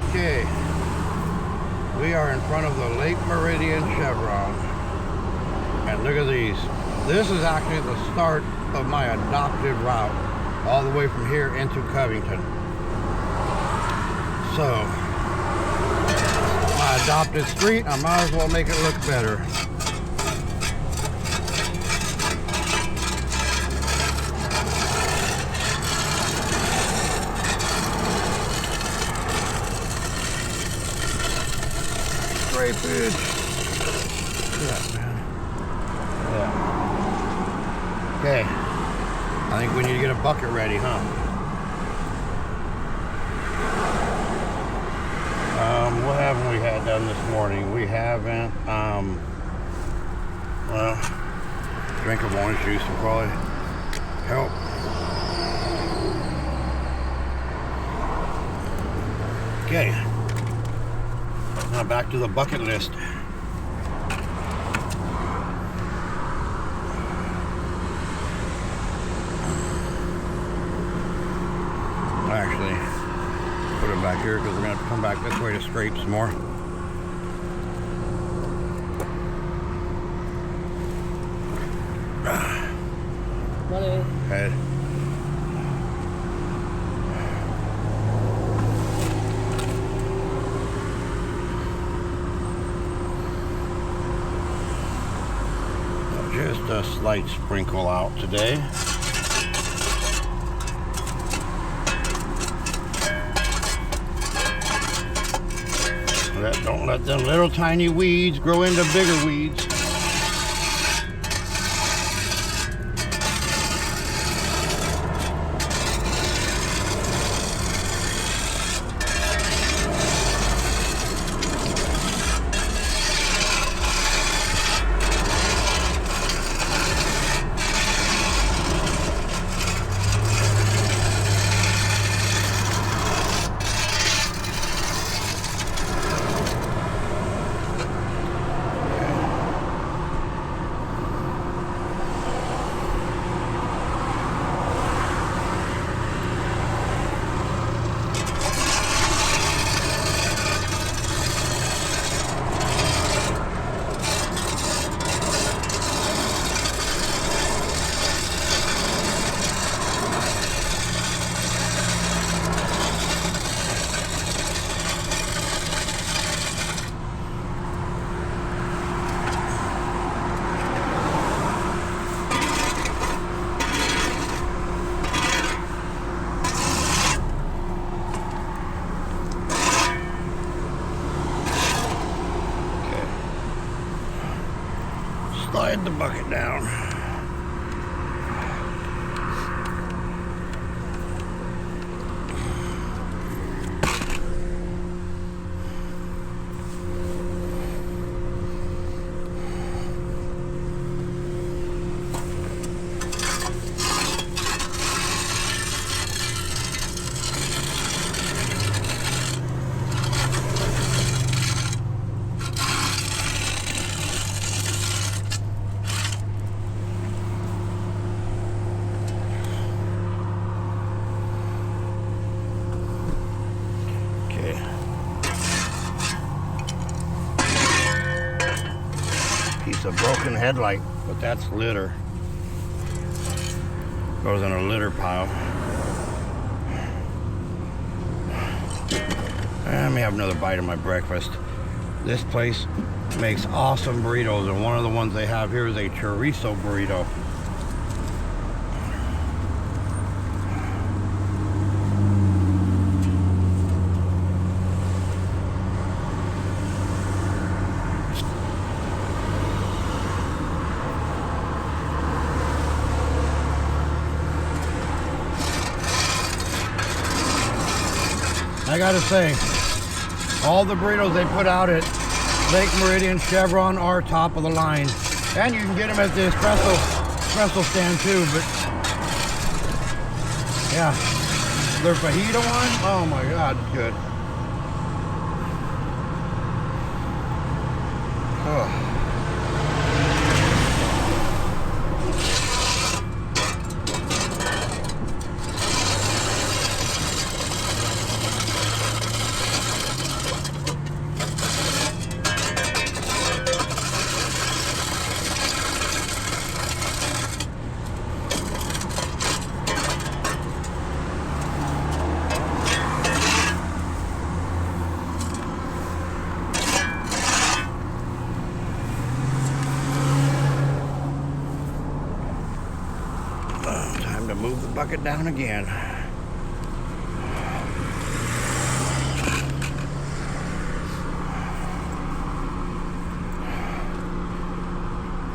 Okay, we are in front of the Lake Meridian Chevron, and look at these. This is actually the start of my adopted route, all the way from here into Covington. So, my adopted street, I might as well make it look better. Scrapage. Yeah, man. Yeah. Okay. I think we need to get a bucket ready, huh? What haven't we had done this morning? We haven't, well, drink of orange juice will probably help. Okay. Now back to the bucket list. Actually, put it back here because we're going to have to come back this way to scrape some more. Money. Head. Just a slight sprinkle out today. Don't let them little tiny weeds grow into bigger weeds. Slide the bucket down. Piece of broken headlight, but that's litter. Goes in a litter pile. Let me have another bite of my breakfast. This place makes awesome burritos, and one of the ones they have here is a chorizo burrito. I gotta say, all the burritos they put out at Lake Meridian Chevron are top of the line. And you can get them at the espresso stand too, but yeah, their fajita one, oh my God, good. Oh. bucket down again.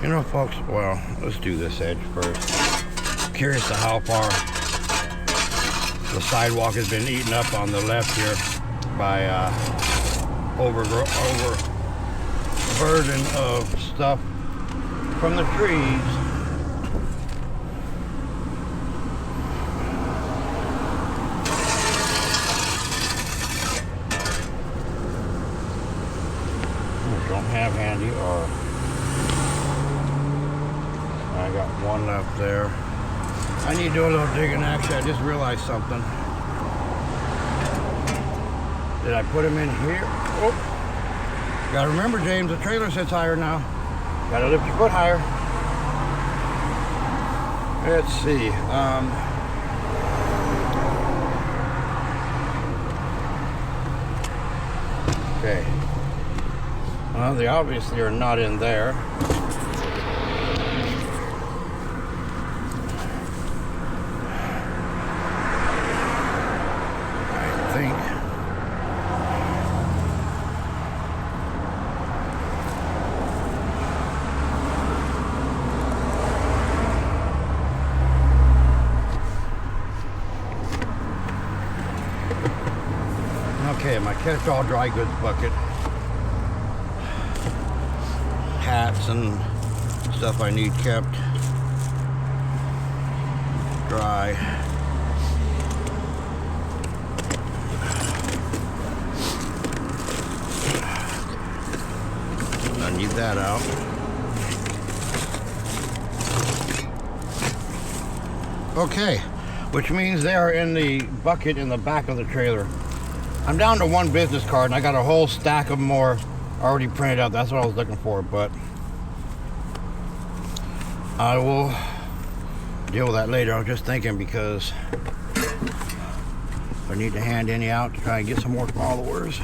You know, folks, well, let's do this edge first. Curious to how far the sidewalk has been eaten up on the left here by overburden of stuff from the trees. Don't have handy, or I got one left there. I need to do a little digging. Actually, I just realized something. Did I put him in here? Oh, gotta remember, James, the trailer sits higher now. Gotta lift your foot higher. Let's see. Okay. Well, they obviously are not in there. I think. Okay, my catch-all dry goods bucket. Hats and stuff I need kept dry. I need that out. Okay, which means they are in the bucket in the back of the trailer. I'm down to one business card, and I got a whole stack of more already printed out. That's what I was looking for, but I will deal with that later. I was just thinking, because I need to hand any out to try and get some more followers.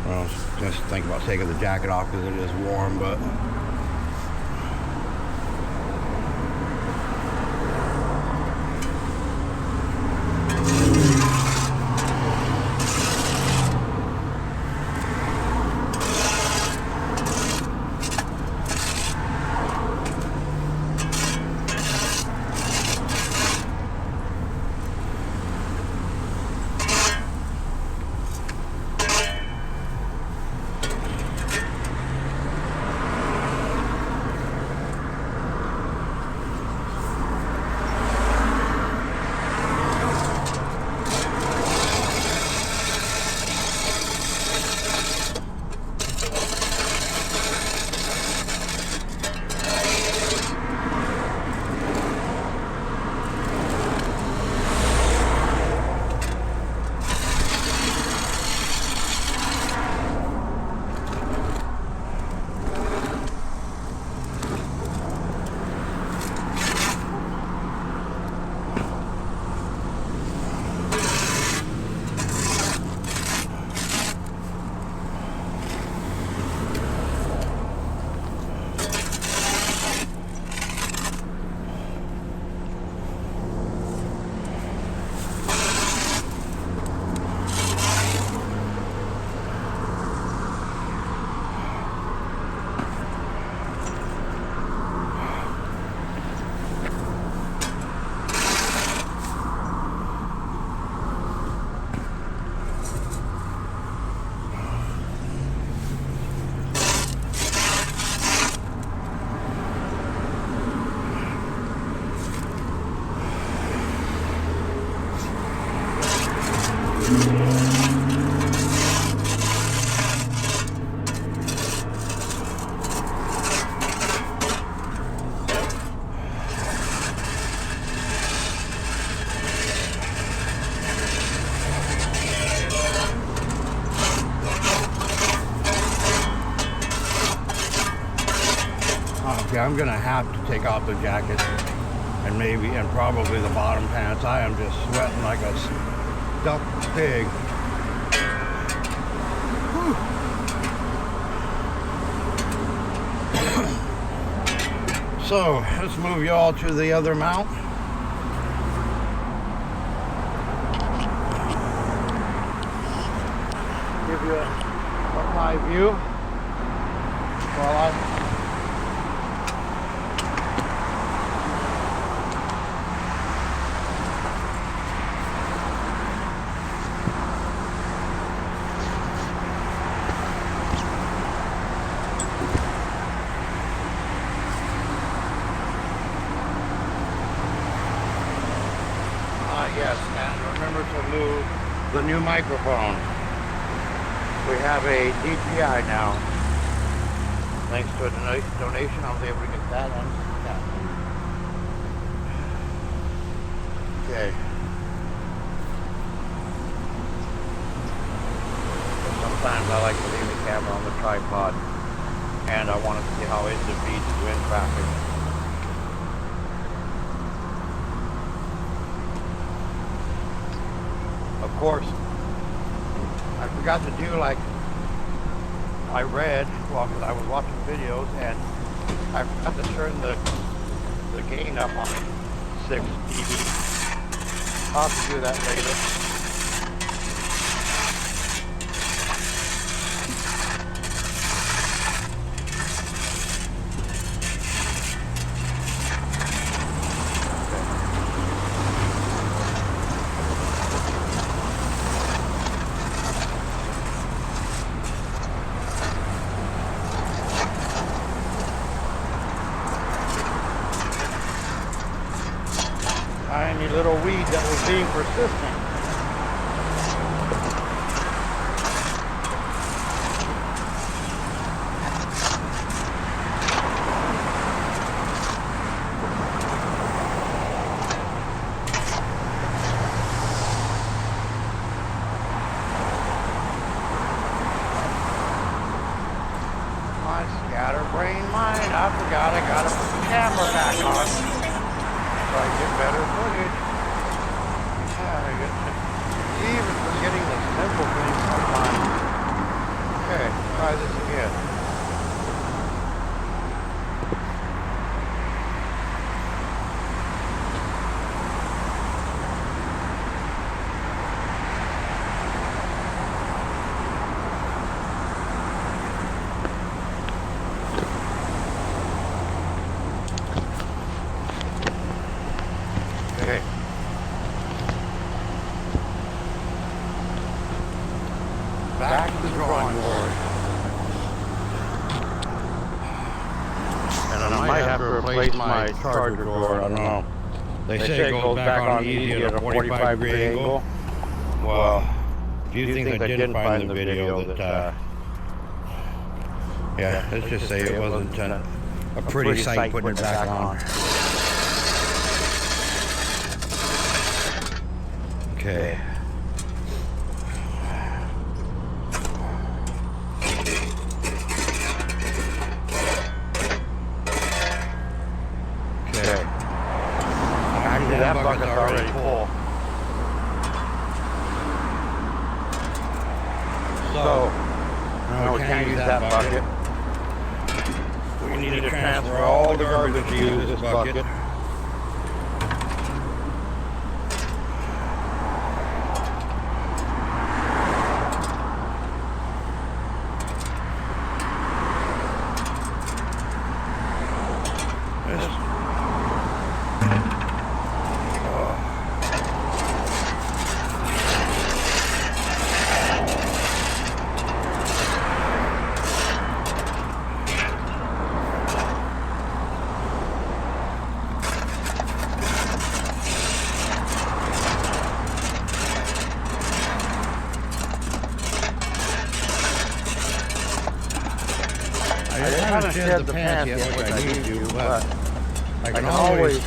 Well, just think about taking the jacket off because it is warm, but okay, I'm gonna have to take off the jacket and probably the bottom pants. I am just sweating like a duck pig. So let's move you all to the other mount. Give you a high view while I yes, and remember to move the new microphone. We have a DJI now. Thanks to a donation, I was able to get that and that. Okay. So sometimes I like to leave the camera on the tripod, and I want to see how it defeats wind traffic. Of course, I forgot to do like I read while I was watching videos, and I forgot to turn the gain up on 6 dB. I'll have to do that later. Tiny little weed that was being persistent. My scatterbrain mind, I forgot I gotta put the camera back on. So I get better footage. Yeah, I get even forgetting the simple things sometimes. Okay, try this again. Okay. Back to the drawing board. And I might have to replace my charger cord. I don't know. They say it goes back on easy at a 45-degree angle. Well, if you think I didn't find the video that, yeah, let's just say it wasn't a pretty sight putting it back on. Okay. Okay. Actually, that bucket's already full. So, no, we can't use that bucket. We need to transfer all the garbage to use this bucket. I haven't shed the pants yet, which I need to, but I can always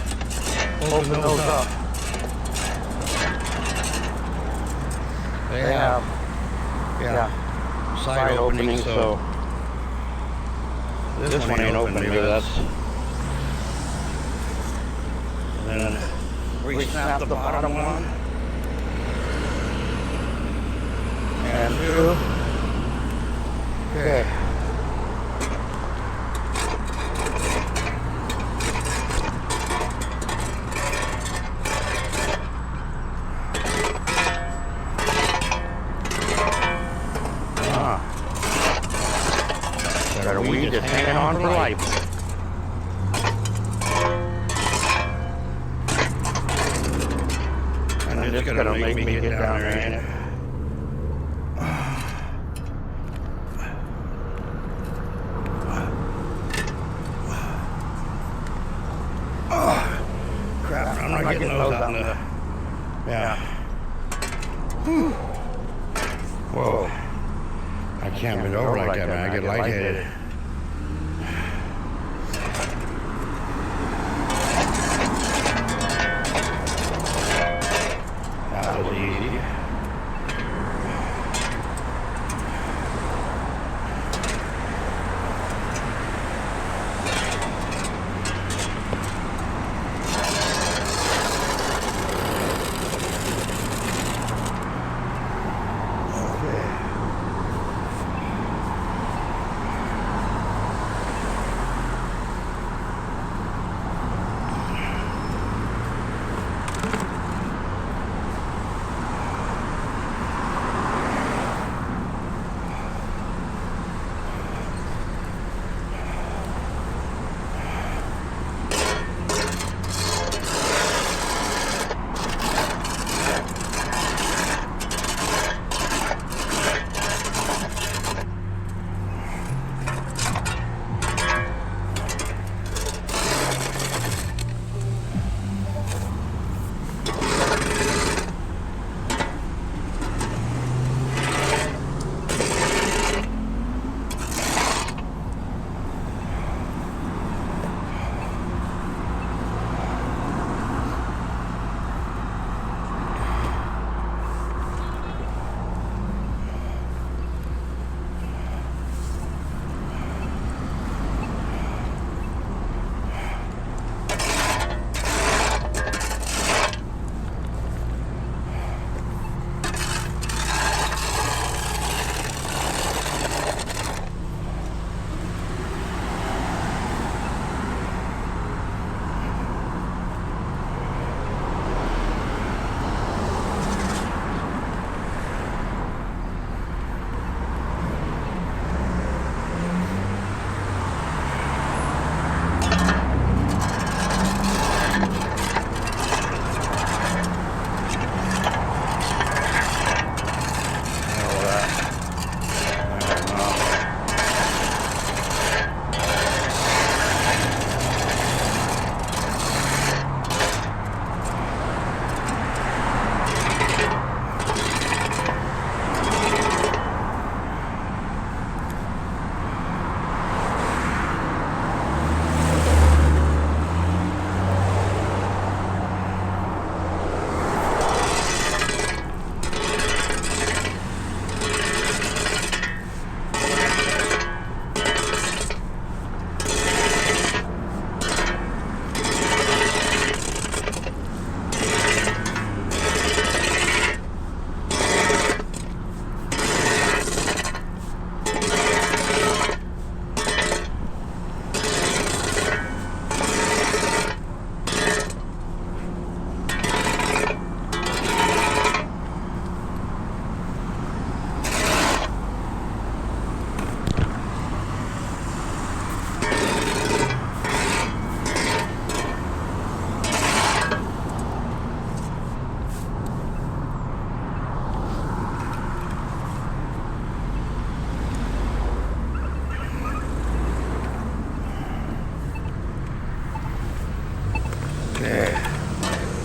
open those up. They have, side openings, so this one ain't open, maybe that's... And then re-snap the bottom one. And two. Okay. Better weed just hanging on for life. And it's gonna make me get down there, ain't it? Crap, I'm not getting those out in the... Yeah. Whew. Whoa. I can't bend over like that, man. I get lightheaded. That was easy.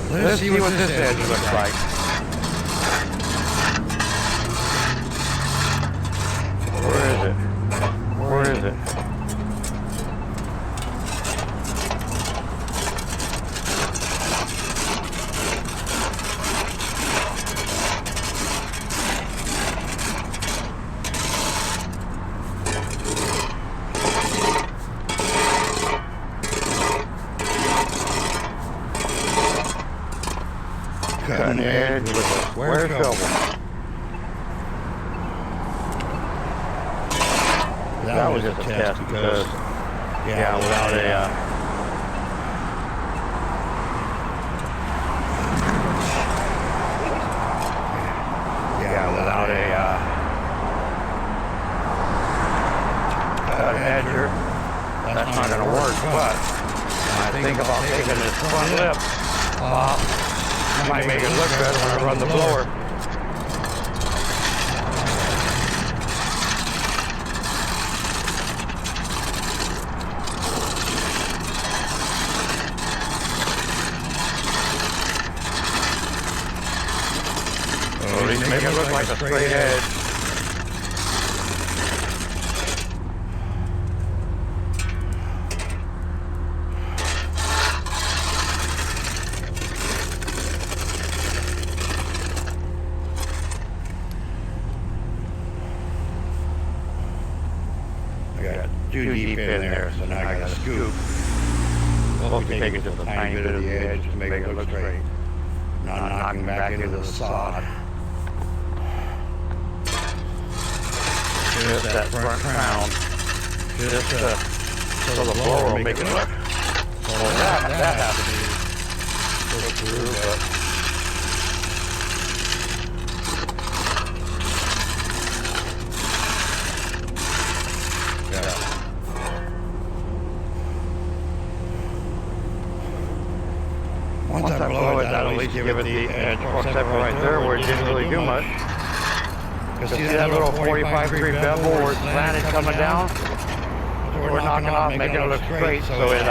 Let's see what this edge looks like. Where is it? Where is it? Cutting edge with a square shovel. was just a test because, yeah, without a, edger, that's not going to work. But when I think about taking this front lip off, it might make it look better when I run the blower. Or at least make it look like a straight edge. Too deep in there, so now I got to scoop. Supposed to take it just a tiny bit of the edge to make it look straight. Not knocking back into the sod. Just that front crown. Just so the blower will make it look. Well, that has to be put through, but. Once I blow it, that'll at least give it the edge or separate right there where it didn't really do much. Because see that little 45-degree bevel where it's slanted coming down? We're knocking off, making it look straight, so it,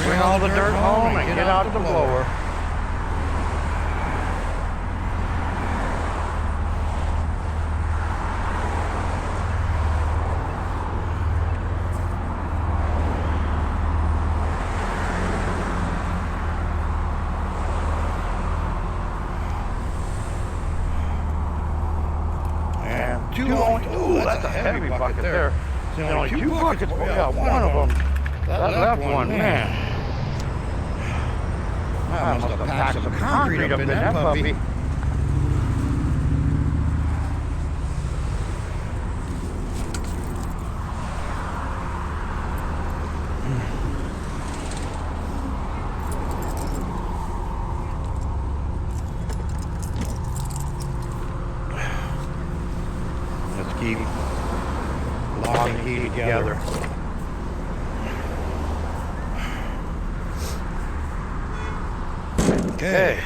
bring all the dirt home and get out the blower. And ooh, that's a heavy bucket there. See, only two buckets, we got one of them. That left one, man. I must have packed some concrete up in that puppy. Let's keep lock and key together. Okay.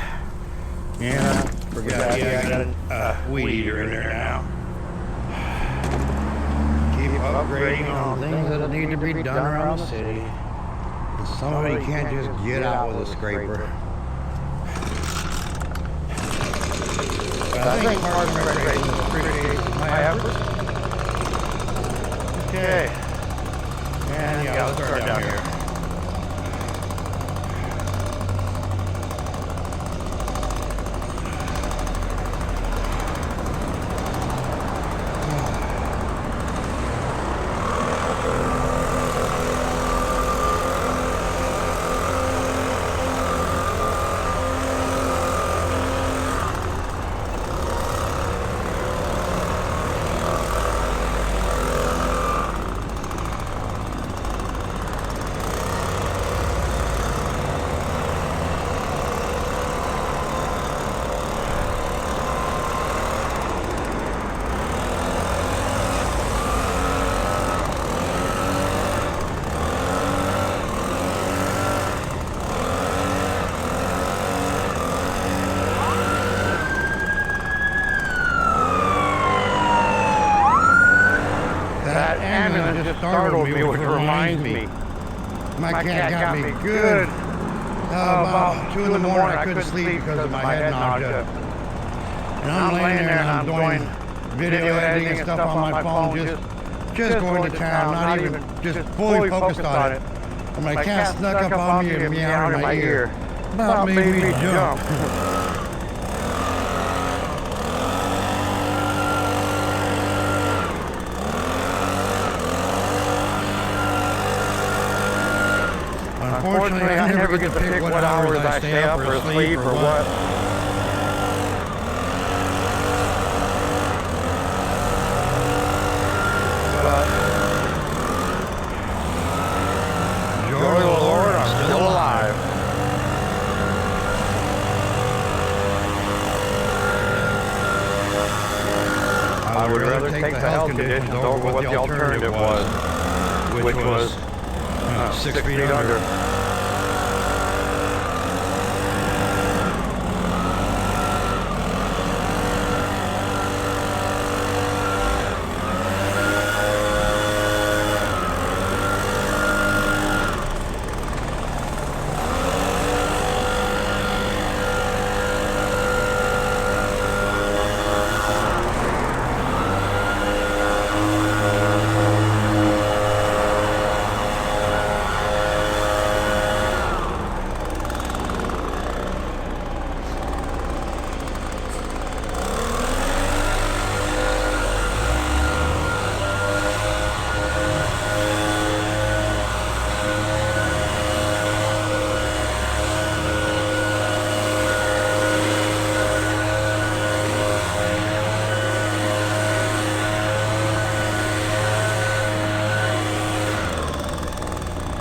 Yeah, forgot I got a weed eater in there now. Keep upgrading on things that need to be done around the city. And somebody can't just get out with a scraper. But I think Parks and Recreation appreciates my efforts. Okay. And yeah, let's start down here. Just startled me, which reminds me, my cat got me good. About 2 in the morning, I couldn't sleep because of my head knocked up. And I'm laying there and I'm doing video editing and stuff on my phone, just going to town, not even just fully focused on it. And my cat snuck up on me and meowed in my ear. About made me jump. Unfortunately, I never get to pick what hours I stay up or sleep or what. But joy of the Lord, I'm still alive. I would rather take the health conditions over what the alternative was, which was 6 feet under.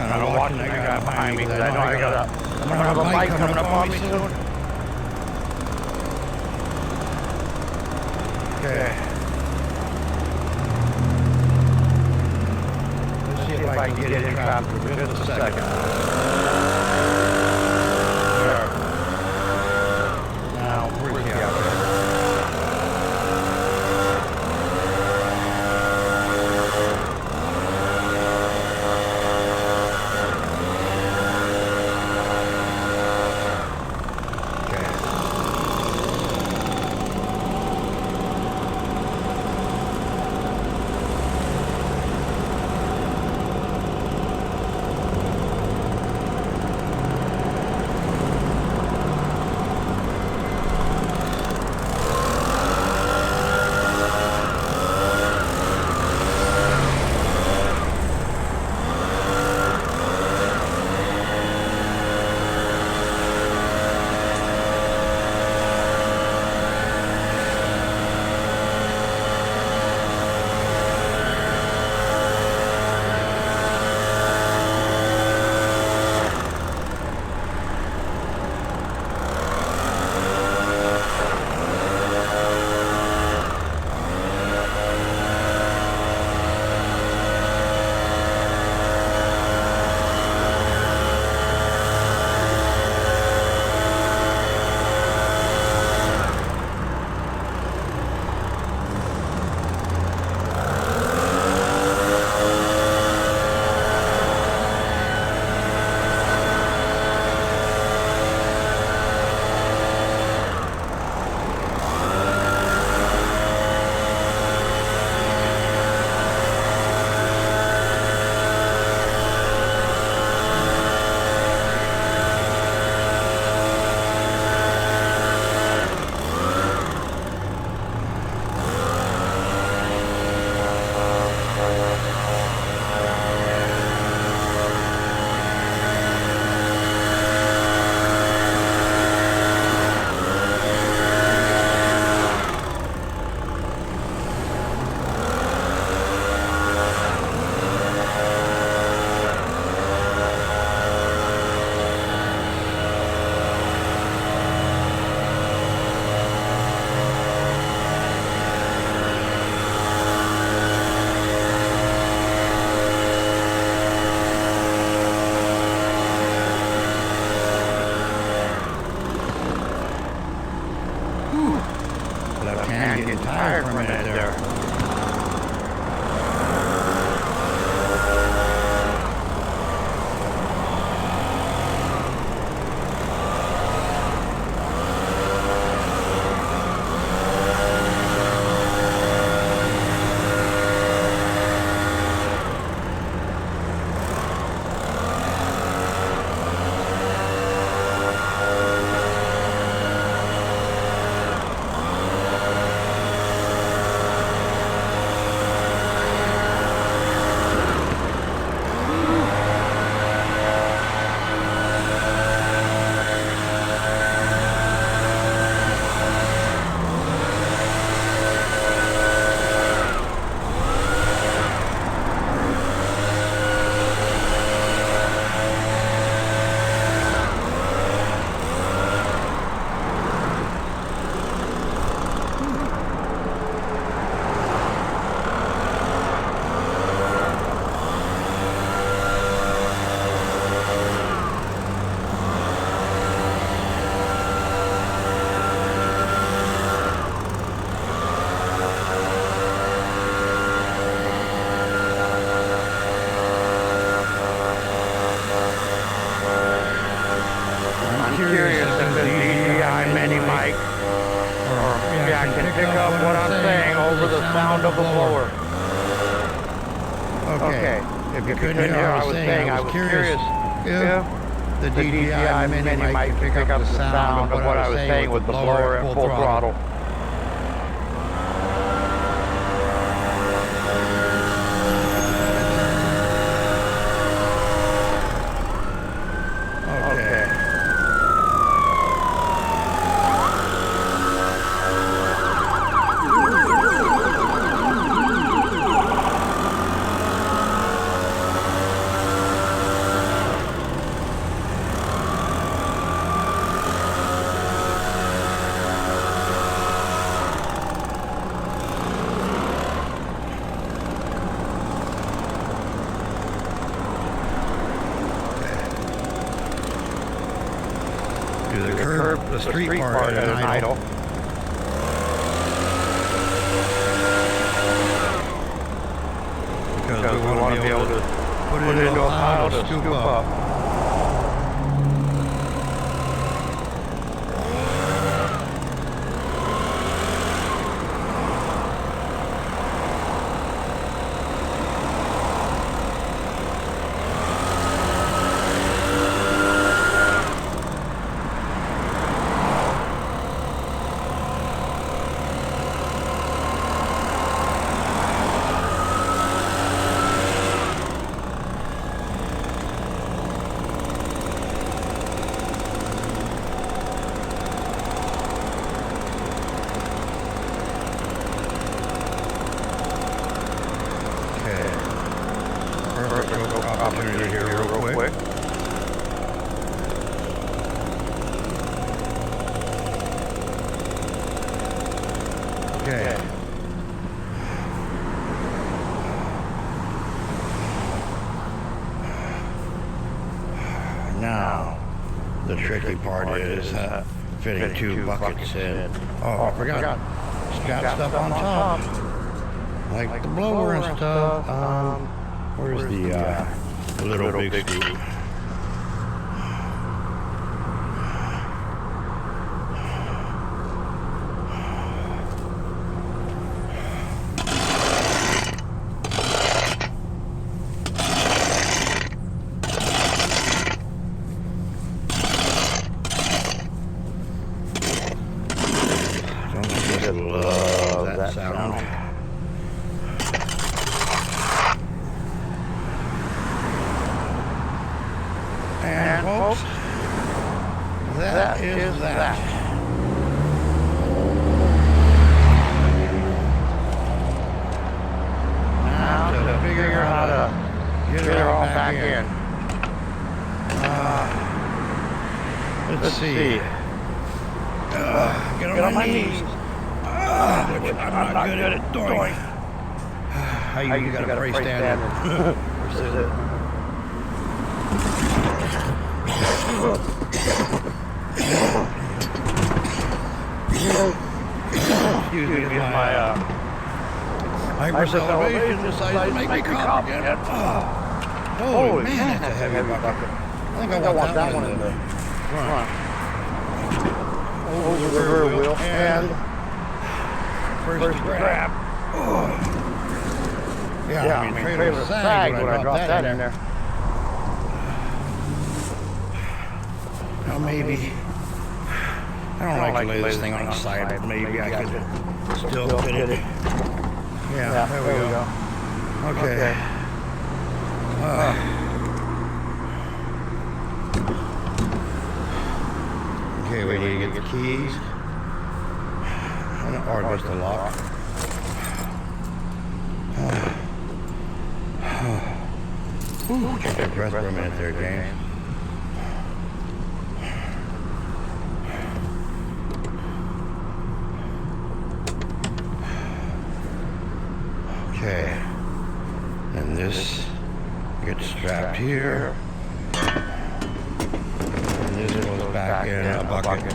I don't watch that guy behind me because I know I'm gonna have a bike coming up on me soon. Okay. Let's see if I can get in traffic for just a second. There. Now, where's he out there? Okay. If you couldn't hear, I was saying I was curious if the DJI Mini mic could pick up the sound of what I was saying with the blower at full throttle. Okay. The street part at an idle. Because we want to be able to put it into a pile to scoop up. Opportunity here real quick. Okay. Now, the tricky part is fitting two buckets in. Oh, I forgot. Strap stuff on top. Like the blower and stuff. Where's the little big scoop? Don't you love that sound? And folks, that is that. Now to figure out how to get her all back in. Let's see. Get on my knees. Which I'm not good at doing. How you gotta pray standing. Where's it? Excuse me, my hypersalivation decided to make me cough again. Holy man, that's a heavy bucket. I think I want that one in the front. Over the rear wheel and first grab. Yeah, I mean, trailer sagged when I dropped that in there. Now maybe, I don't like to lay this thing on the side, but maybe I could still fit it. Yeah, there we go. Okay. Okay, we need to get the keys. Or just the lock. Take that breath for a minute there, James. Okay, and this gets strapped here, and this goes back in a bucket.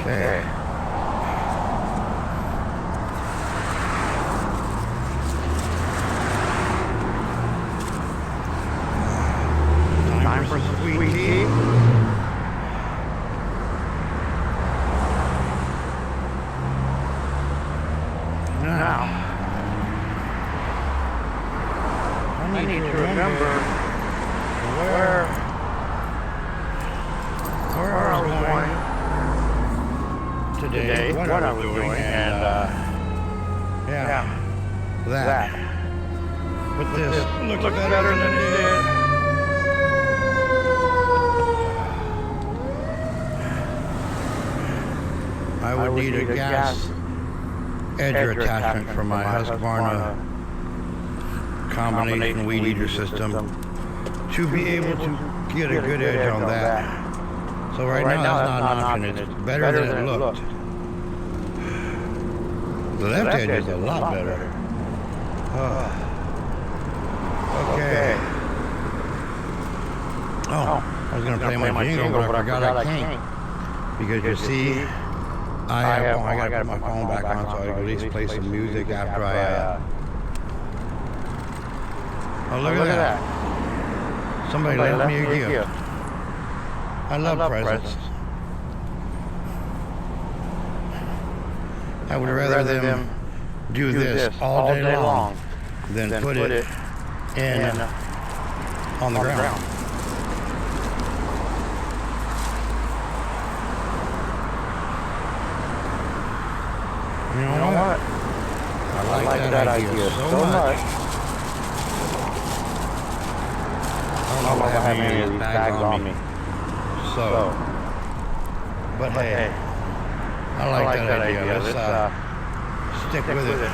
Okay. need to remember where I was going today, what I was doing, and that. But this looks better than it did. I would need a gas edger attachment for my Husqvarna combination weed eater system to be able to get a good edge on that. So right now that's not an option. It's better than it looked. The left edge is a lot better. Okay. Oh, I was going to play my jingle, but I forgot I can't. Because you see, I gotta put my phone back on so I can at least play some music after I. Oh, look at that! Somebody left me a gift. I love presents. I would rather them do this all day long than put it in on the ground. You know what? I like that idea so much. I don't know if I have any of these bags on me. So, but hey, I like that idea. Let's stick with it.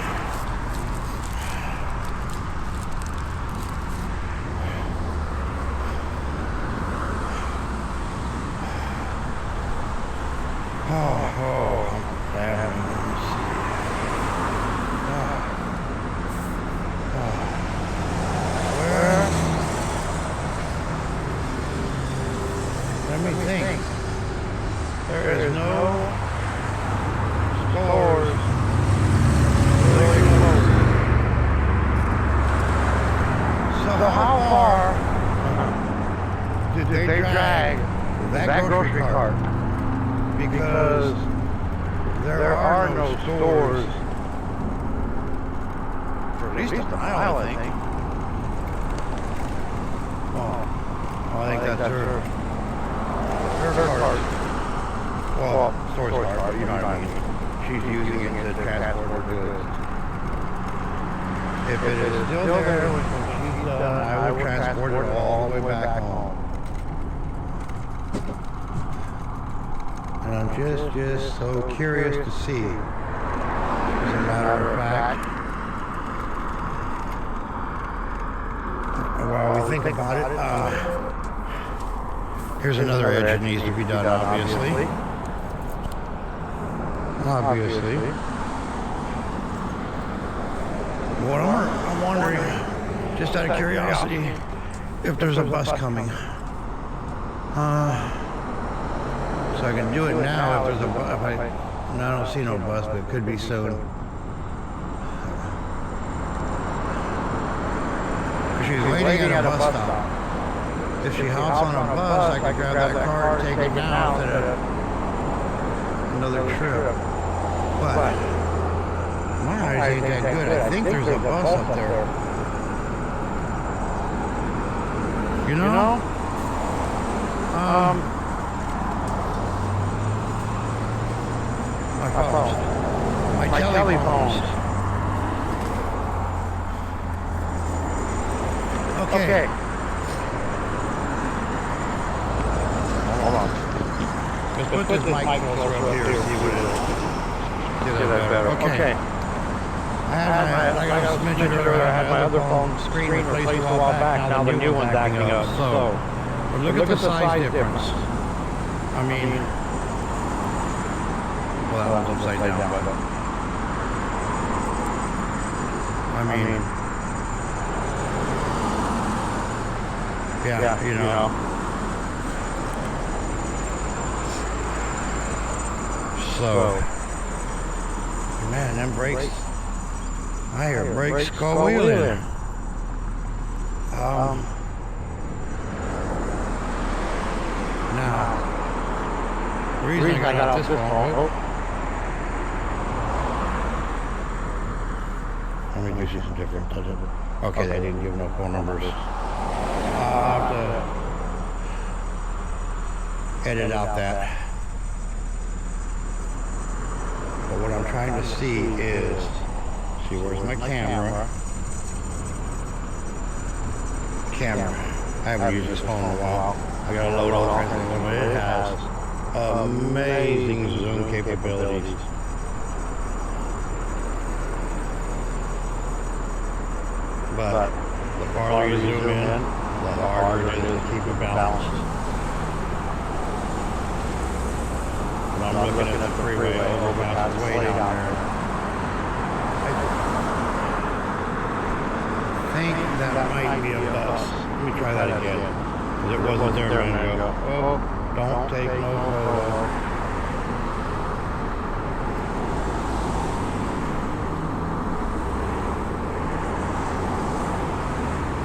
Let me think. There is no stores really close. So how far did they drag that grocery cart? Because there are no stores for at least a mile, I think. Oh, I think that's her cart. Well, store's cart, but you know what I mean. She's using it to transport her goods. If it is still there when she's done, I will transport it all the way back home. And I'm just so curious to see. As a matter of fact, while we think about it, here's another edge that needs to be done, obviously. Well, I'm wondering, just out of curiosity, if there's a bus coming. So I can do it now if there's a bus. No, I don't see no bus, but it could be soon. She's waiting at a bus stop. If she hops on a bus, I could grab that car and take it now instead of another trip. But my eyes ain't that good. I think there's a bus up there. You know? My phones. My telephones. Okay. Hold on. Let's put this mic closer up here and see what it is. Get that better. Okay. Like I mentioned earlier, I had my other phone screen replaced a while back. Now the new one's acting up. So, look at the size difference. I mean, well, that one's upside down, but I mean, yeah, you know. So, man, them brakes. I hear brakes squealing. Now, the reason I got out this phone. Let me do something different. Okay, they didn't give no phone numbers. I'll have to edit out that. But what I'm trying to see is, see, where's my camera? I haven't used this phone in a while. I gotta load all kinds of things, but it has amazing zoom capabilities. But the farther you zoom in, the harder it is to keep it balanced. And I'm looking at the freeway, overpass is way down there. I think that might be a bus. Let me try that again. Because it wasn't there a minute ago. Oh, don't take no photo.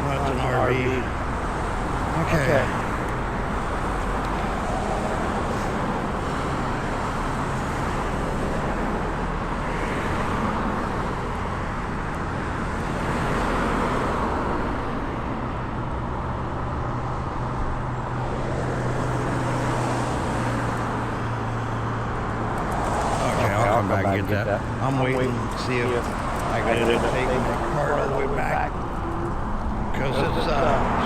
That's an RV. Okay. I'll come back and get that. I'm waiting to see if I can take my card all the way back. Because it's,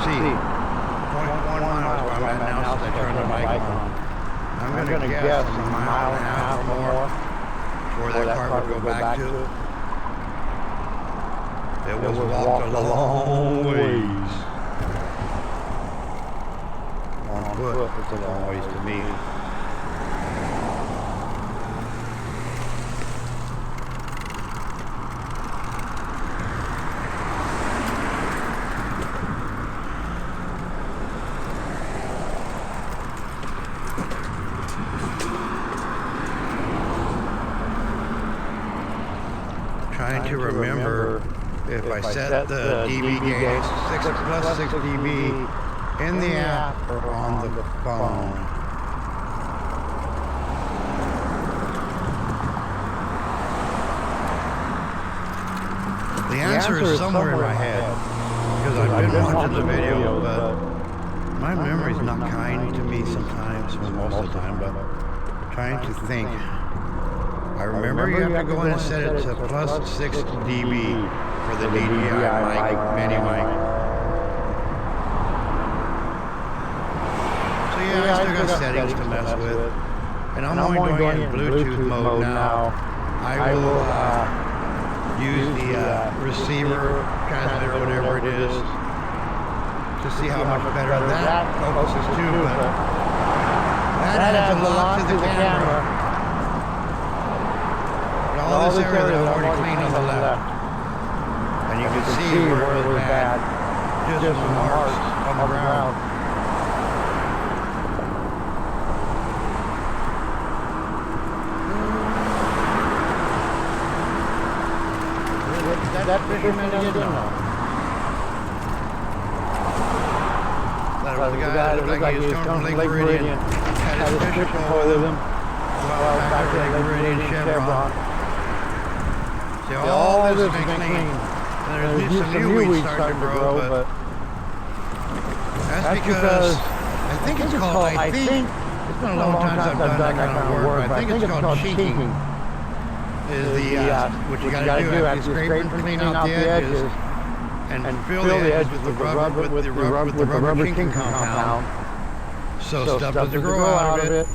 see, 0.1 miles where I'm at now since I turned the mic on. I'm going to guess a mile and a half or more before that car would go back to. It was walked a long ways. On foot, it's a long ways to me. Trying to remember if I set the dB gauge 6 plus 6 dB in the app or on the phone. The answer is somewhere in my head because I've been watching the video, but my memory's not kind to me sometimes, well, most of the time, but trying to think. I remember you have to go in and set it to plus 6 dB for the DJI mic, mini mic. So yeah, I still got settings to mess with. And I'm only going in Bluetooth mode now. I will use the receiver, transmitter, whatever it is, to see how much better that focuses too. But that adds a lot to the camera. All this area I've already cleaned on the left. And you can see where it was bad. Just some marks on the ground. That fisherman you didn't know. That was the guy that looked like he was coming from Lake Meridian. Had his fishing pole with him. Well, back to Lake Meridian Chevron. See, all this has been cleaned. There's some new weeds starting to grow, but that's because I think it's called, it's been a long time since I've done that kind of work, but I think it's called cheeking. Is the, what you gotta do after you scrape and clean out the edges and fill the edges with the rubber cheeking compound. So stuff doesn't grow out of it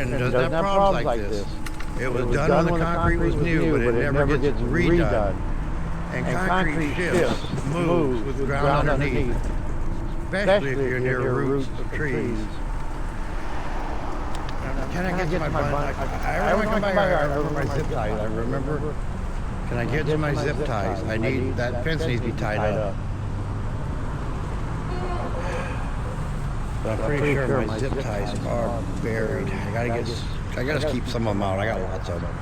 and doesn't have problems like this. It was done when the concrete was new, but it never gets redone. And concrete shifts, moves with the ground underneath, especially if you're near roots of trees. Can I get to my bun? I remember my zip ties. I remember. Can I get to my zip ties? I need, that fence needs to be tied up. But I'm pretty sure my zip ties are buried. I gotta keep some of them out. I got lots of them.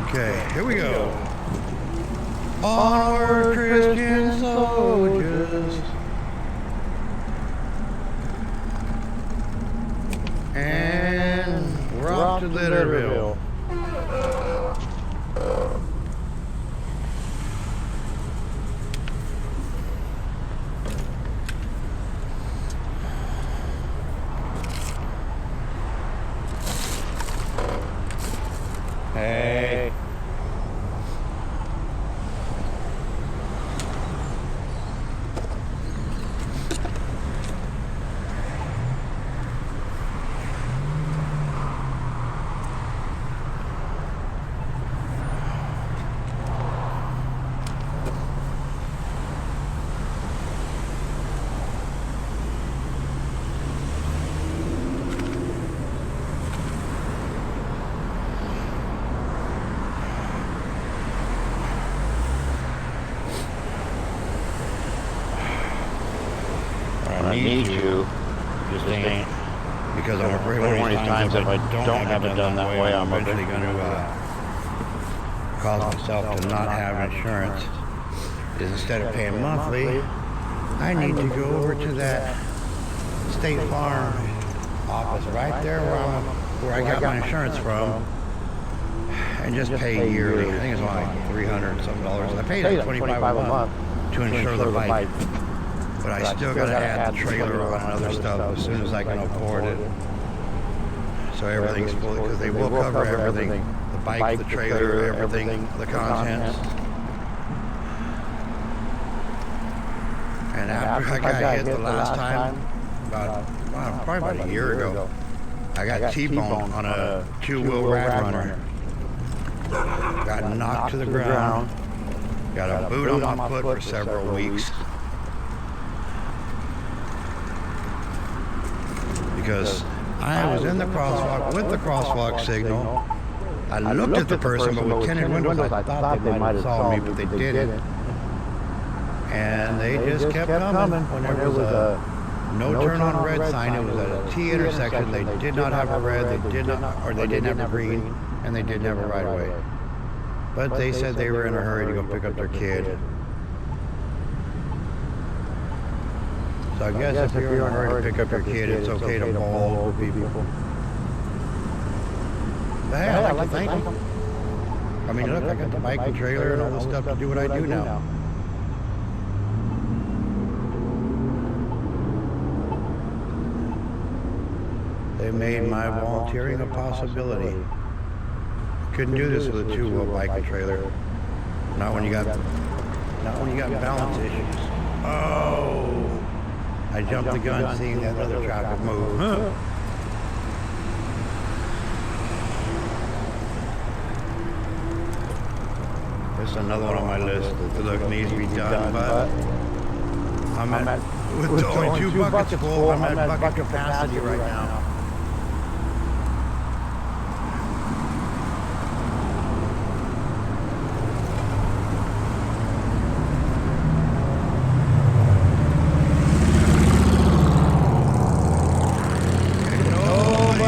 Okay, here we go. Onward, Christian soldiers. And we're off to Litterville. need to. Just ain't. Because I'm afraid one of these times if I don't have it done that way, I'm eventually going to cause myself to not have insurance. Is instead of paying monthly, I need to go over to that State Farm office right there where I got my insurance from, and just pay yearly. I think it's only like $300 something. I paid like $25 a month to insure the bike, but I still got to add the trailer on and other stuff as soon as I can afford it. So everything's fully, because they will cover everything: the bike, the trailer, everything, the contents. And after I got hit the last time, probably about a year ago, I got T-boned on a two-wheel rad runner. Got knocked to the ground. Got a boot on my foot for several weeks. Because I was in the crosswalk with the crosswalk signal. I looked at the person, but with tinted windows, I thought they might have saw me, but they didn't. And they just kept coming. When there was a no turn on red sign, it was at a T intersection. They did not have a red, they didn't have a green, and they didn't have a right of way. But they said they were in a hurry to go pick up their kid. So I guess if you're in a hurry to pick up your kid, it's okay to bowl over people. But hey, I like to thank them. I mean, look, I got the bike and trailer and all the stuff to do what I do now. They made my volunteering a possibility. Couldn't do this with a two-wheel bike and trailer. Not when you got balance issues. Oh! I jumped the gun seeing that other traffic move. Huh. There's another one on my list that look needs to be done, but I'm at with only 2 buckets full. I'm at bucket capacity right now.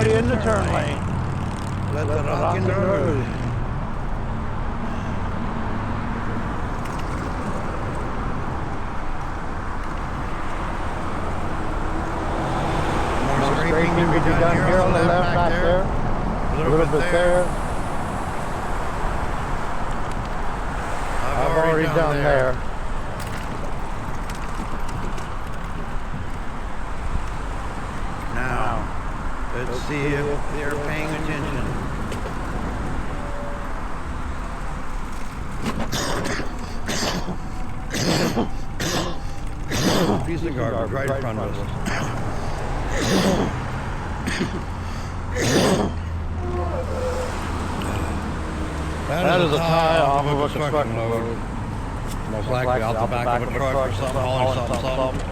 In the turn lane. Let the rock in the road. More scraping to be done here on the left back there. A little bit there. I've already done there. Let's see if they're paying attention. Piece of garbage right in front of us. That is a tie off of a construction load. Most likely out the back of a truck or something, hauling something.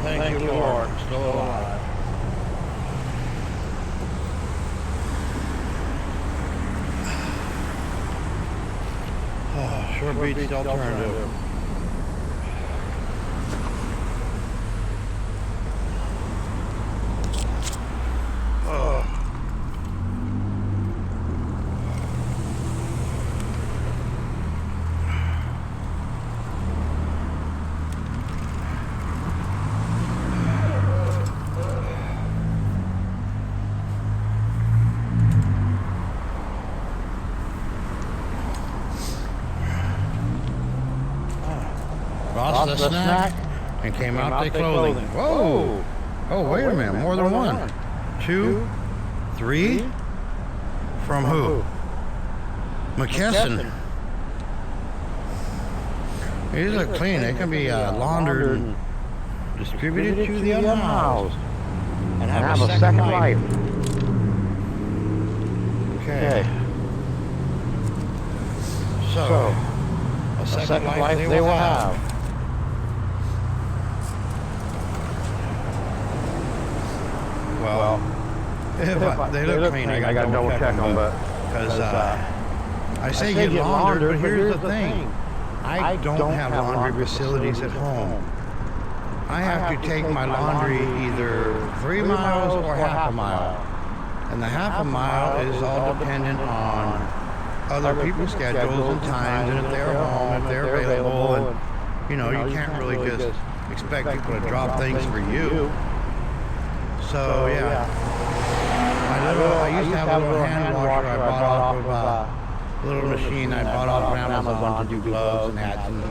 Thank you, Lord. Still alive. Short Beach Alternative. Lost the snack and came out their clothing. Whoa! Oh, wait a minute, more than one. 2, 3. From who? McKesson. These look clean. They can be laundered and distributed to the other house. and have a second life. Okay. So, a second life they will have. Well, if they look clean, I got to double check them, but because I say get laundered, but here's the thing. I don't have laundry facilities at home. I have to take my laundry either 3 miles or half a mile. And the half a mile is all dependent on other people's schedules and times, and if they're home, if they're available, and you know, you can't really just expect people to drop things for you. So yeah, I used to have a little hand washer I bought off of a little machine I bought off of Amazon to do gloves and hats and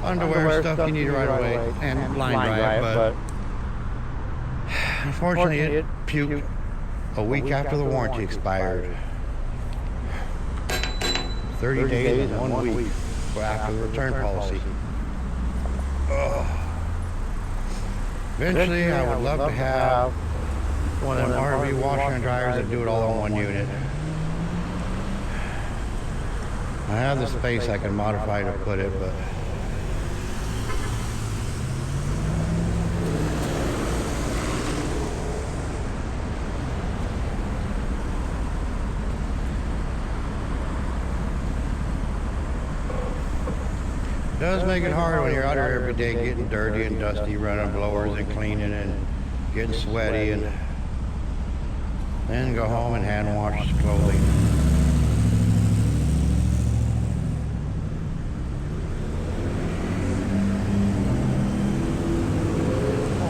underwear stuff you need right away, and line dry, but unfortunately it puked a week after the warranty expired. 30 days and 1 week after the return policy. Eventually, I would love to have one of them RV washer and dryers that do it all in one unit. I have the space I can modify to put it, but it does make it hard when you're out here every day getting dirty and dusty, running blowers and cleaning and getting sweaty, and then go home and hand wash clothing.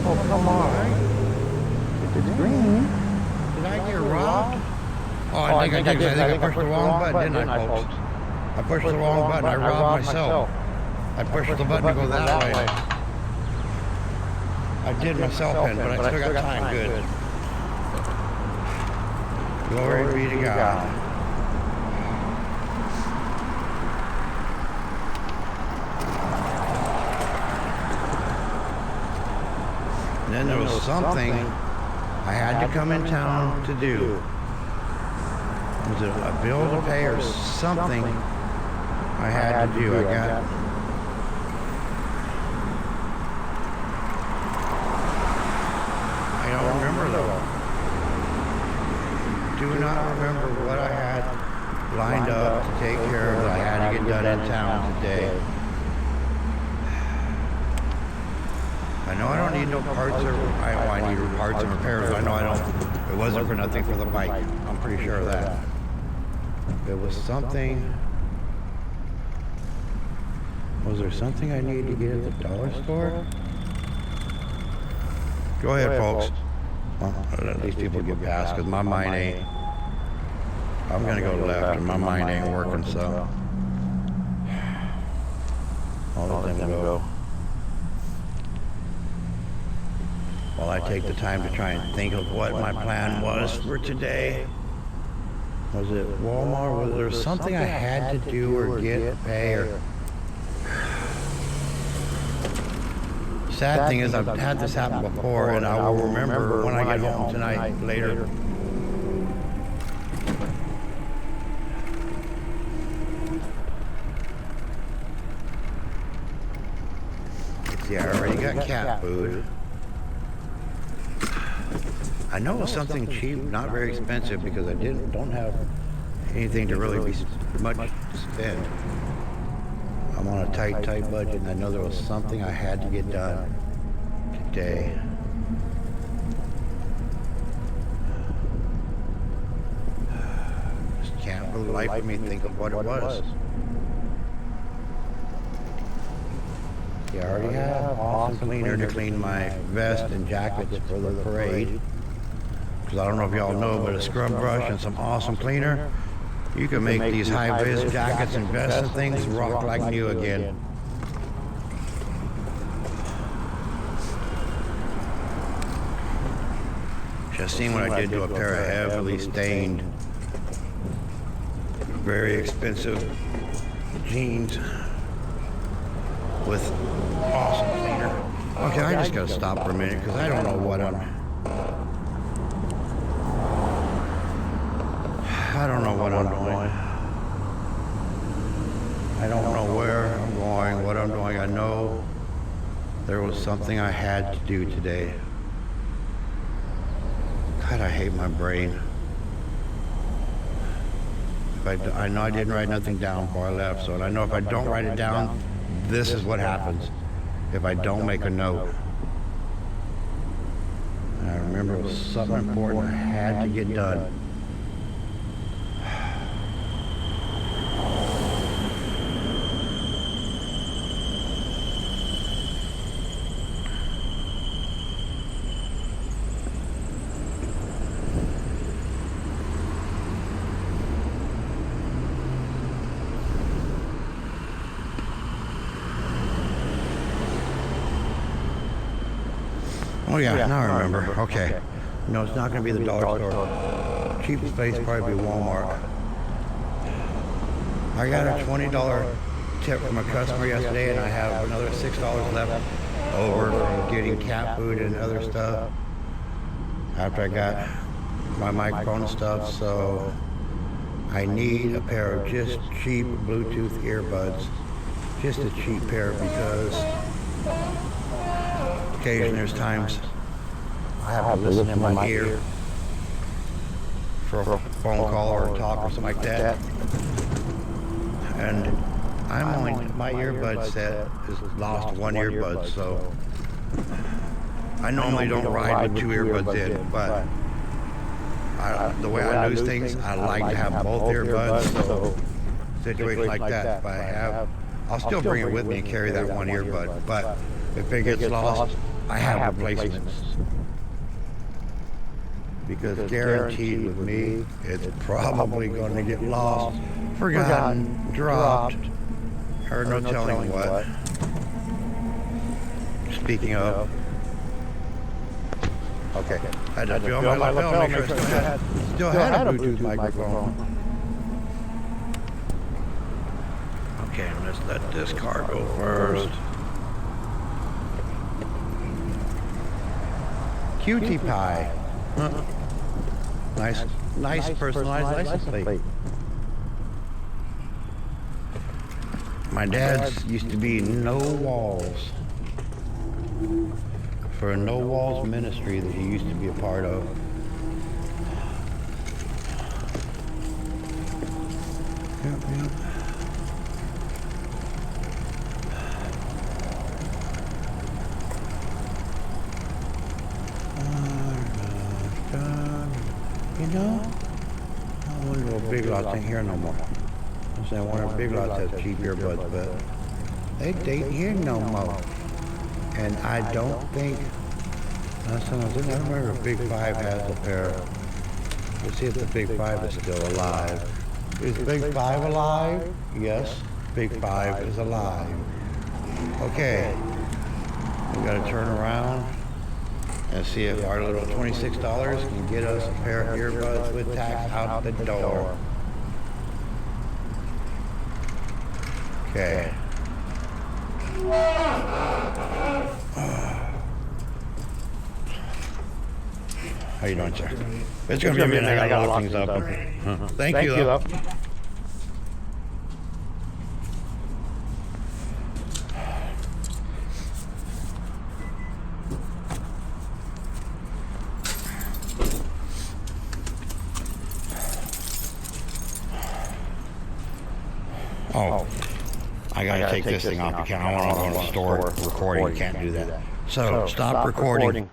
Oh, come on. It's green. Did I get robbed? Oh, I think I pushed the wrong button, didn't I, folks? I pushed the wrong button. I robbed myself. I pushed the button to go that way. I did myself in, but I still got time good. Glory be to God. And then there was something I had to come in town to do. Was it a bill to pay or something I had to do? I don't remember though. Do not remember what I had lined up to take care of that I had to get done in town today. I know I don't need no parts or I need parts and repairs. I know I don't. It wasn't for nothing for the bike. I'm pretty sure of that. There was something. Was there something I needed to get at the dollar store? Go ahead, folks. Well, at least people get past, because my mind ain't. I'm gonna go left, and my mind ain't working, so I'll let them go. While I take the time to try and think of what my plan was for today. Was it Walmart? Was there something I had to do or get, pay, or... Sad thing is, I've had this happen before, and I will remember when I get home tonight, later. See, I already got cat food. I know it was something cheap, not very expensive, because I don't have anything to really be much to spend. I'm on a tight budget, and I know there was something I had to get done today. Just can't for the life of me think of what it was. Yeah, I already have awesome cleaner to clean my vest and jackets for the parade. Because I don't know if y'all know, but a scrub brush and some awesome cleaner, you can make these high-vis jackets and vests and things rock like new again. Just seen what I did to a pair of heavily stained, very expensive jeans with awesome cleaner. Okay, I just gotta stop for a minute because I don't know what I'm I don't know what I'm doing. I don't know where I'm going, what I'm doing. I know there was something I had to do today. God, I hate my brain. I know I didn't write nothing down before I left, so I know if I don't write it down, this is what happens if I don't make a note. And I remember it was something important I had to get done. Oh yeah, now I remember. Okay. No, it's not going to be the dollar store. Cheapest place probably be Walmart. I got a $20 tip from a customer yesterday, and I have another $6 left over from getting cat food and other stuff after I got my microphone and stuff. So I need a pair of just cheap Bluetooth earbuds, just a cheap pair, because occasionally there's times I have to listen in my ear for a phone call or a talk or something like that. And my earbud set has lost one earbud, so I normally don't ride with two earbuds in, but the way I lose things, I like to have both earbuds, so situations like that, if I'll still bring it with me and carry that one earbud, but if it gets lost, I have replacements. Because guaranteed with me, it's probably going to get lost, forgotten, dropped, or no telling what. Speaking of, okay, I just feel my lapel, make sure I still had a Bluetooth microphone. Okay, let's let this car go first. Cutie pie. Nice personalized license plate. My dad's used to be No Walls, for a No Walls ministry that he used to be a part of. Yep. You know, I wonder if Big Lots ain't here no more. I'm saying one of Big Lots has cheap earbuds, but they ain't here no more. And I don't think, I remember if Big Five has a pair. Let's see if the Big Five is still alive. Is Big Five alive? Yes, Big Five is alive. Okay, we gotta turn around and see if our little $26 can get us a pair of earbuds with tax out the door. Okay. How you doing, sir? It's gonna be a minute. I gotta lock things up. Thank you, though. Oh, I gotta take this thing off. I don't want to go to the store recording. You can't do that. So stop recording.